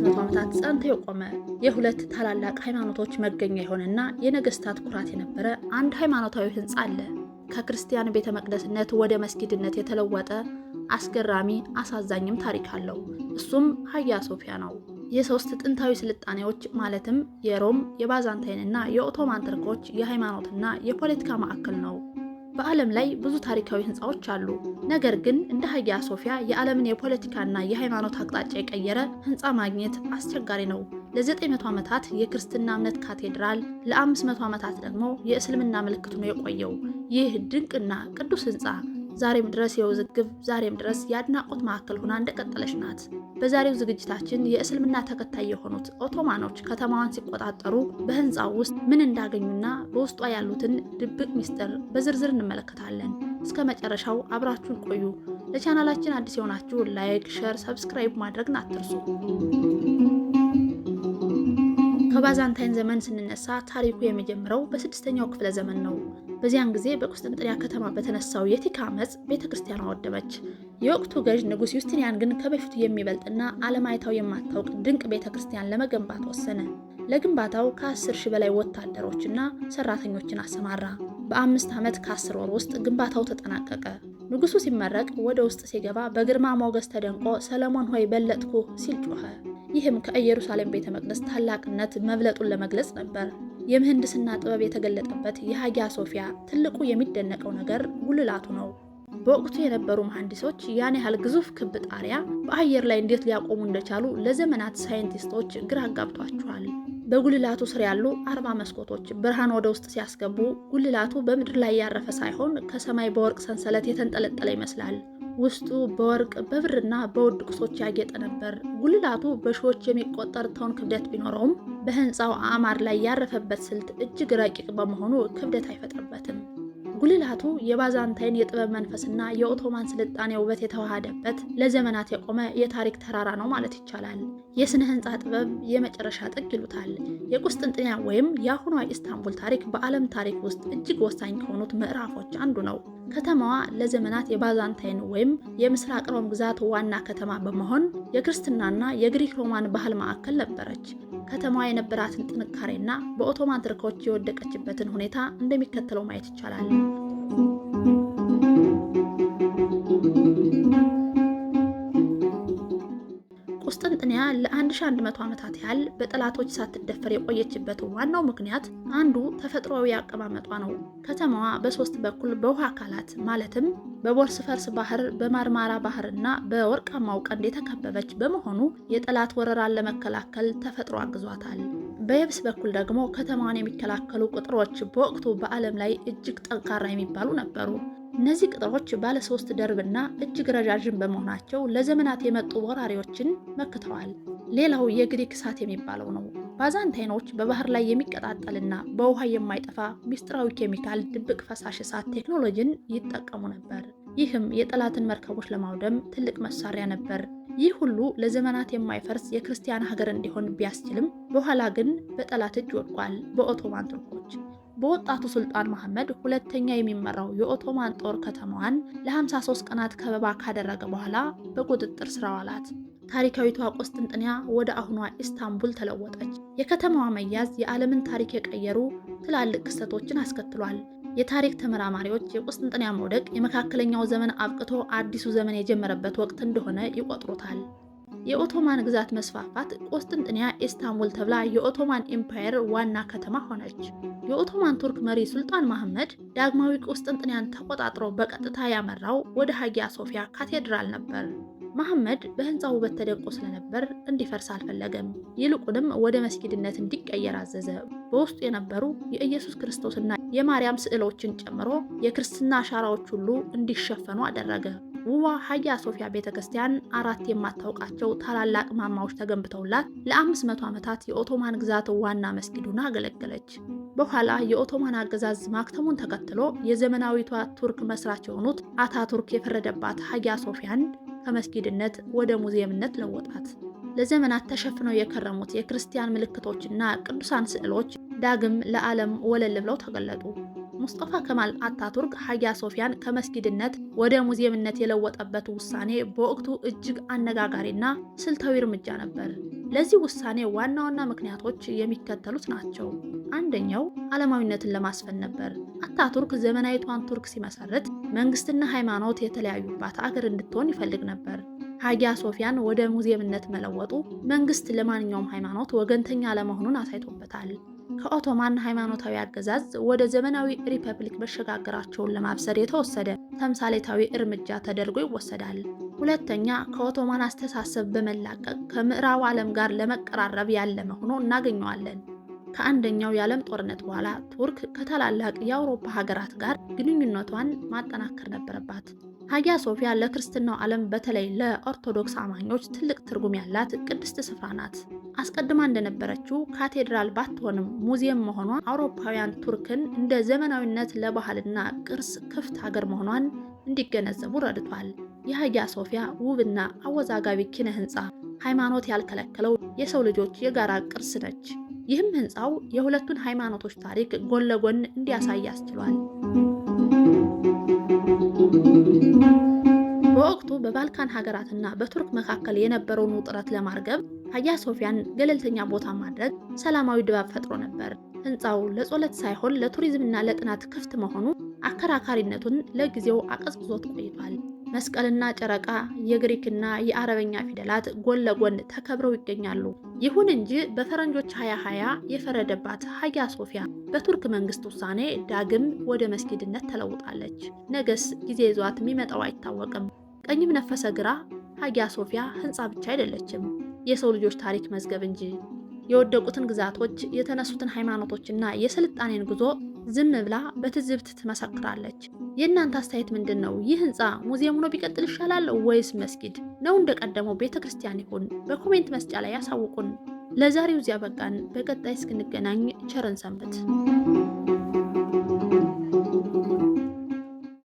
ለ500 ዓመታት ጸንቶ የቆመ የሁለት ታላላቅ ሃይማኖቶች መገኛ የሆነና የነገስታት ኩራት የነበረ አንድ ሃይማኖታዊ ህንጻ አለ። ከክርስቲያን ቤተ መቅደስነት ወደ መስጊድነት የተለወጠ አስገራሚ አሳዛኝም ታሪክ አለው። እሱም ሃጊያ ሶፊያ ነው። የሶስት ጥንታዊ ስልጣኔዎች ማለትም የሮም፣ የባዛንታይንና የኦቶማን ተርኮች የሃይማኖትና የፖለቲካ ማዕከል ነው። በዓለም ላይ ብዙ ታሪካዊ ህንፃዎች አሉ። ነገር ግን እንደ ሃጊያ ሶፊያ የዓለምን የፖለቲካና የሃይማኖት አቅጣጫ የቀየረ ህንፃ ማግኘት አስቸጋሪ ነው። ለ900 ዓመታት የክርስትና እምነት ካቴድራል፣ ለ500 ዓመታት ደግሞ የእስልምና ምልክት ሆኖ የቆየው ይህ ድንቅና ቅዱስ ህንፃ ዛሬም ድረስ የውዝግብ ዛሬም ድረስ የአድናቆት ማዕከል ሆና እንደቀጠለች ናት። በዛሬው ዝግጅታችን የእስልምና ተከታይ የሆኑት ኦቶማኖች ከተማዋን ሲቆጣጠሩ በህንፃው ውስጥ ምን እንዳገኙና በውስጧ ያሉትን ድብቅ ሚስጥር በዝርዝር እንመለከታለን። እስከ መጨረሻው አብራችሁን ቆዩ። ለቻናላችን አዲስ የሆናችሁ ላይክ፣ ሼር፣ ሰብስክራይብ ማድረግን አትርሱ። ከባዛንታይን ዘመን ስንነሳ ታሪኩ የሚጀምረው በ6ኛው ክፍለ ዘመን ነው። በዚያን ጊዜ በቁስጥንጥንያ ከተማ በተነሳው የቲካ አመጽ ቤተክርስቲያኗ ወደመች። የወቅቱ ገዥ ንጉስ ዩስቲኒያን ግን ከበፊቱ የሚበልጥና ዓለም አይታው የማታውቅ ድንቅ ቤተክርስቲያን ለመገንባት ወሰነ። ለግንባታው ከ10 ሺህ በላይ ወታደሮችና ሰራተኞችን አሰማራ። በ5 ዓመት ከ10 ወር ውስጥ ግንባታው ተጠናቀቀ። ንጉሱ ሲመረቅ ወደ ውስጥ ሲገባ በግርማ ሞገስ ተደንቆ ሰለሞን ሆይ በለጥኩ ሲል ጮኸ። ይህም ከኢየሩሳሌም ቤተ መቅደስ ታላቅነት መብለጡን ለመግለጽ ነበር። የምህንድስና ጥበብ የተገለጠበት የሃጊያ ሶፊያ ትልቁ የሚደነቀው ነገር ጉልላቱ ነው። በወቅቱ የነበሩ መሐንዲሶች ያን ያህል ግዙፍ ክብ ጣሪያ በአየር ላይ እንዴት ሊያቆሙ እንደቻሉ ለዘመናት ሳይንቲስቶች ግራ አጋብቷቸዋል። በጉልላቱ ስር ያሉ 40 መስኮቶች ብርሃን ወደ ውስጥ ሲያስገቡ ጉልላቱ በምድር ላይ ያረፈ ሳይሆን ከሰማይ በወርቅ ሰንሰለት የተንጠለጠለ ይመስላል። ውስጡ በወርቅ በብርና በውድ ቁሶች ያጌጠ ነበር። ጉልላቱ በሺዎች የሚቆጠር ቶን ክብደት ቢኖረውም በህንፃው አዕማድ ላይ ያረፈበት ስልት እጅግ ረቂቅ በመሆኑ ክብደት አይፈጥርበትም። ጉልላቱ የባዛንታይን የጥበብ መንፈስና የኦቶማን ስልጣኔ ውበት የተዋሃደበት ለዘመናት የቆመ የታሪክ ተራራ ነው ማለት ይቻላል። የስነ ህንፃ ጥበብ የመጨረሻ ጥግ ይሉታል። የቁስጥንጥንያ ወይም የአሁኗ ኢስታንቡል ታሪክ በዓለም ታሪክ ውስጥ እጅግ ወሳኝ ከሆኑት ምዕራፎች አንዱ ነው። ከተማዋ ለዘመናት የባዛንታይን ወይም የምስራቅ ሮም ግዛት ዋና ከተማ በመሆን የክርስትናና የግሪክ ሮማን ባህል ማዕከል ነበረች። ከተማዋ የነበራትን ጥንካሬና በኦቶማን ተርኮች የወደቀችበትን ሁኔታ እንደሚከተለው ማየት ይቻላል። ቁስጥንጥንያ ለ1100 ዓመታት ያህል በጠላቶች ሳትደፈር የቆየችበት ዋናው ምክንያት አንዱ ተፈጥሯዊ አቀማመጧ ነው። ከተማዋ በሶስት በኩል በውሃ አካላት ማለትም በቦስፈረስ ባህር፣ በማርማራ ባህርና በወርቃማው ቀንድ የተከበበች በመሆኑ የጠላት ወረራን ለመከላከል ተፈጥሮ አግዟታል። በየብስ በኩል ደግሞ ከተማዋን የሚከላከሉ ቅጥሮች በወቅቱ በዓለም ላይ እጅግ ጠንካራ የሚባሉ ነበሩ። እነዚህ ቅጥሮች ባለ 3 ደርብና እጅግ ረዣዥም በመሆናቸው ለዘመናት የመጡ ወራሪዎችን መክተዋል። ሌላው የግሪክ እሳት የሚባለው ነው። ባዛንታይኖች በባህር ላይ የሚቀጣጠልና በውሃ የማይጠፋ ሚስጥራዊ ኬሚካል ድብቅ ፈሳሽ እሳት ቴክኖሎጂን ይጠቀሙ ነበር። ይህም የጠላትን መርከቦች ለማውደም ትልቅ መሳሪያ ነበር። ይህ ሁሉ ለዘመናት የማይፈርስ የክርስቲያን ሀገር እንዲሆን ቢያስችልም በኋላ ግን በጠላት እጅ ወድቋል፣ በኦቶማን ቱርኮች። በወጣቱ ሱልጣን መሐመድ ሁለተኛ የሚመራው የኦቶማን ጦር ከተማዋን ለ53 ቀናት ከበባ ካደረገ በኋላ በቁጥጥር ስር አዋላት። ታሪካዊቷ ቁስጥንጥንያ ወደ አሁኗ ኢስታንቡል ተለወጠች። የከተማዋ መያዝ የዓለምን ታሪክ የቀየሩ ትላልቅ ክስተቶችን አስከትሏል። የታሪክ ተመራማሪዎች የቁስጥንጥንያ መውደቅ የመካከለኛው ዘመን አብቅቶ አዲሱ ዘመን የጀመረበት ወቅት እንደሆነ ይቆጥሩታል። የኦቶማን ግዛት መስፋፋት ቁስጥንጥንያ ኢስታንቡል ተብላ የኦቶማን ኢምፓየር ዋና ከተማ ሆነች። የኦቶማን ቱርክ መሪ ሱልጣን መሐመድ ዳግማዊ ቁስጥንጥንያን ተቆጣጥሮ በቀጥታ ያመራው ወደ ሃጊያ ሶፊያ ካቴድራል ነበር። መሐመድ በህንፃው ውበት ተደንቆ ስለነበር እንዲፈርስ አልፈለገም። ይልቁንም ወደ መስጊድነት እንዲቀየር አዘዘ። በውስጡ የነበሩ የኢየሱስ ክርስቶስና የማርያም ስዕሎችን ጨምሮ የክርስትና አሻራዎች ሁሉ እንዲሸፈኑ አደረገ። ውዋ ሃጊያ ሶፊያ ቤተክርስቲያን 4 የማታውቃቸው ታላላቅ ማማዎች ተገንብተውላት ለ500 ዓመታት የኦቶማን ግዛት ዋና መስጊድ ሆና አገለገለች። በኋላ የኦቶማን አገዛዝ ማክተሙን ተከትሎ የዘመናዊቷ ቱርክ መስራች የሆኑት አታቱርክ የፈረደባት ሃጊያ ሶፊያን ከመስጊድነት ወደ ሙዚየምነት ለወጣት። ለዘመናት ተሸፍነው የከረሙት የክርስቲያን ምልክቶችና ቅዱሳን ስዕሎች ዳግም ለዓለም ወለል ብለው ተገለጡ። ሙስጠፋ ከማል አታቱርክ ሀጊያ ሶፊያን ከመስጊድነት ወደ ሙዚየምነት የለወጠበት ውሳኔ በወቅቱ እጅግ አነጋጋሪና ስልታዊ እርምጃ ነበር። ለዚህ ውሳኔ ዋና ዋና ምክንያቶች የሚከተሉት ናቸው። አንደኛው ዓለማዊነትን ለማስፈን ነበር። አታቱርክ ዘመናዊቷን ቱርክ ሲመሰርት መንግስትና ሃይማኖት የተለያዩባት አገር እንድትሆን ይፈልግ ነበር። ሀጊያ ሶፊያን ወደ ሙዚየምነት መለወጡ መንግስት ለማንኛውም ሃይማኖት ወገንተኛ አለመሆኑን አሳይቶበታል። ከኦቶማን ሃይማኖታዊ አገዛዝ ወደ ዘመናዊ ሪፐብሊክ መሸጋገራቸውን ለማብሰር የተወሰደ ተምሳሌታዊ እርምጃ ተደርጎ ይወሰዳል። ሁለተኛ፣ ከኦቶማን አስተሳሰብ በመላቀቅ ከምዕራቡ ዓለም ጋር ለመቀራረብ ያለመ ሆኖ እናገኘዋለን። ከአንደኛው የዓለም ጦርነት በኋላ ቱርክ ከታላላቅ የአውሮፓ ሀገራት ጋር ግንኙነቷን ማጠናከር ነበረባት። ሀጊያ ሶፊያ ለክርስትናው ዓለም በተለይ ለኦርቶዶክስ አማኞች ትልቅ ትርጉም ያላት ቅድስት ስፍራ ናት። አስቀድማ እንደነበረችው ካቴድራል ባትሆንም ሙዚየም መሆኗ አውሮፓውያን ቱርክን እንደ ዘመናዊነት ለባህልና ቅርስ ክፍት ሀገር መሆኗን እንዲገነዘቡ ረድቷል። የሀጊያ ሶፊያ ውብና አወዛጋቢ ኪነ ህንፃ ሃይማኖት ያልከለከለው የሰው ልጆች የጋራ ቅርስ ነች። ይህም ህንፃው የሁለቱን ሃይማኖቶች ታሪክ ጎን ለጎን እንዲያሳይ አስችሏል። በወቅቱ በባልካን ሀገራትና በቱርክ መካከል የነበረውን ውጥረት ለማርገብ ሀጊያ ሶፊያን ገለልተኛ ቦታ ማድረግ ሰላማዊ ድባብ ፈጥሮ ነበር። ህንፃው ለጸሎት ሳይሆን ለቱሪዝምና ለጥናት ክፍት መሆኑ አከራካሪነቱን ለጊዜው አቀዝቅዞት ቆይቷል። መስቀልና ጨረቃ፣ የግሪክና የአረበኛ ፊደላት ጎን ለጎን ተከብረው ይገኛሉ። ይሁን እንጂ በፈረንጆች 2020 የፈረደባት ሀጊያ ሶፊያ በቱርክ መንግስት ውሳኔ ዳግም ወደ መስጊድነት ተለውጣለች። ነገስ ጊዜ ይዟት የሚመጣው አይታወቅም። ቀኝም ነፈሰ ግራ ሀጊያ ሶፊያ ህንፃ ብቻ አይደለችም፣ የሰው ልጆች ታሪክ መዝገብ እንጂ። የወደቁትን ግዛቶች፣ የተነሱትን ሃይማኖቶችና የስልጣኔን ጉዞ ዝም ብላ በትዝብት ትመሰክራለች። የእናንተ አስተያየት ምንድን ነው? ይህ ህንፃ ሙዚየም ሆኖ ቢቀጥል ይሻላል ወይስ መስጊድ ነው እንደቀደመው ቤተ ክርስቲያን ይሁን? በኮሜንት መስጫ ላይ ያሳውቁን። ለዛሬው እዚያ በቃን። በቀጣይ እስክንገናኝ ቸርን ሰንብት።